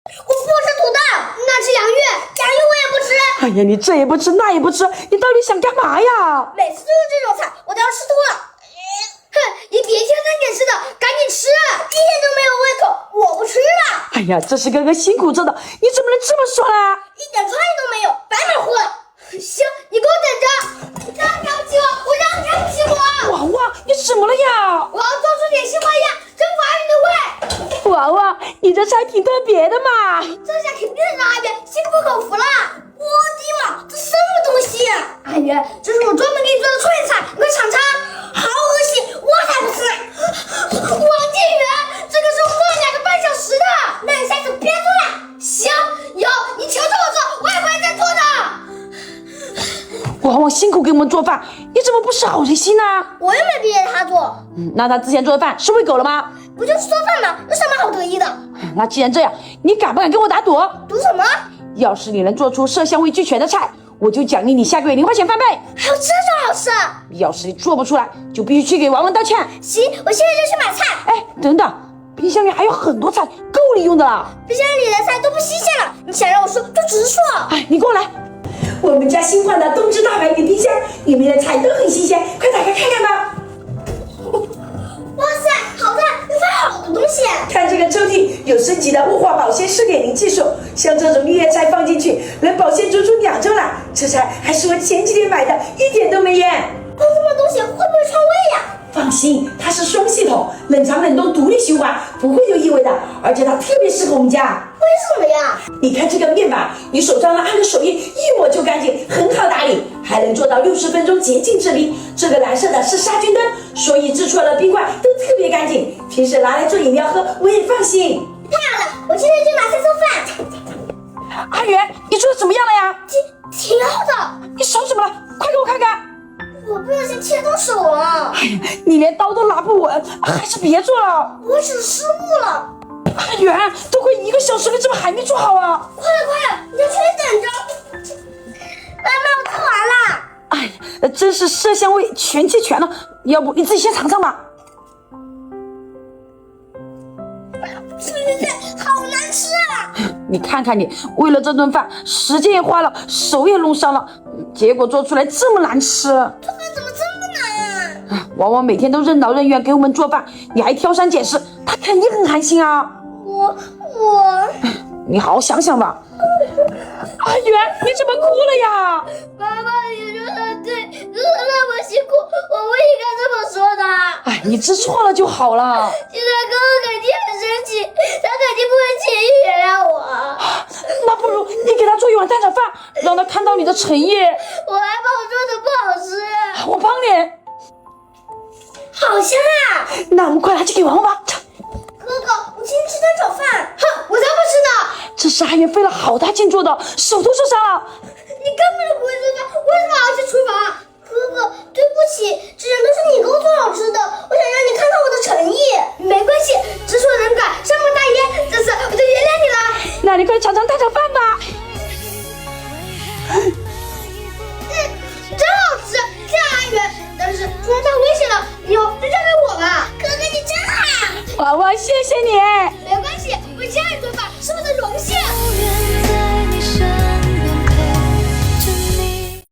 我不吃土豆，那吃洋芋，洋芋我也不吃。哎呀，你这也不吃那也不吃，你到底想干嘛呀？每次都是这种菜，我都要吃吐了。哼，你别挑三拣四的，赶紧吃，一点都没有胃口，我不吃了。哎呀，这是哥哥辛苦做的，你怎么能这么说呢？一点创意都没有，白忙活了。行，你给我等着，让不起我，我让不起我。娃娃，你怎么了呀？我要做出点新花样，征服阿云的胃。娃娃，你这菜挺特别的嘛。这下肯定是让阿云心服口服了。我的妈，这什么东西呀？阿云，这是我专门给你做的创意菜，你快尝尝。好恶心，我才不吃！王建元，这个是我们2个半小时的，那你下次别做了。行，有你求着我做，我也不会再做的。娃娃辛苦给我们做饭，你怎么不是好人心呢？我又没逼着他做，那他之前做的饭是喂狗了吗？不就是做饭吗？有什么好得意的？那既然这样，你敢不敢跟我打赌？赌什么？要是你能做出色香味俱全的菜，我就奖励你下个月0块钱翻倍。还有这种好事？要是你做不出来，就必须去给王文道歉。行，我现在就去买菜。哎，等等，冰箱里还有很多菜，够你用的了。冰箱里的菜都不新鲜了，你想让我说就直说。哎，你过来，我们家新换的冬至大白鱼冰箱，里面的菜都很新鲜，快打开看看吧。哇塞，好大，有放好多东西。看这个抽屉，有升级的雾化保鲜湿给零技术，像这种绿叶菜放进去，能保鲜足足2周了。这菜还是我前几天买的，一点都没厌。放这么多东西会不会串味呀？放心，它是双系统，冷藏冷冻独立循环，不会有异味的，而且它特别适合我们家。为什么呀？你看这个面板，你手上按个手印，一抹就干净，很好打理，还能做到60分钟洁净治冰。这个蓝色的是杀菌灯，所以制出来的冰块都特别干净，平时拿来做饮料喝，我也放心。太好了，我现在就马上做饭。阿元，你做的怎么样了呀？挺好的。你手怎么了？快给我看看。我不小心切到手了。哎呀，你连刀都拿不稳，还是别做了。我只失误了。阿元，都快1个小时了，怎么还没做好啊？快了，你在这里等着。妈妈，我做完了。哎，真是色香味全齐全了，要不你自己先尝尝吧。好难吃啊！你看看你，为了这顿饭，时间也花了，手也弄伤了，结果做出来这么难吃。做饭怎么这么难啊？王王每天都任劳任怨给我们做饭，你还挑三拣四，他肯定很寒心啊。你好好想想吧。阿元，你怎么哭了呀？妈妈，你说的对，哥哥那么辛苦，我不应该这么说的。哎，你知错了就好了。现在哥哥肯定很生气，他肯定不会轻易原谅我。那不如你给他做一碗蛋炒饭，让他看到你的诚意。我还怕我做的不好吃。我帮你。好香啊！那我们快拿去给王王吧。哥哥，我请你吃蛋炒饭。哼，我才不吃呢！这是阿元费了好大劲做的，手都受伤了。你根本就不会做饭，为什么还要去厨房？哥哥，对不起，这人都是你给我做好吃的，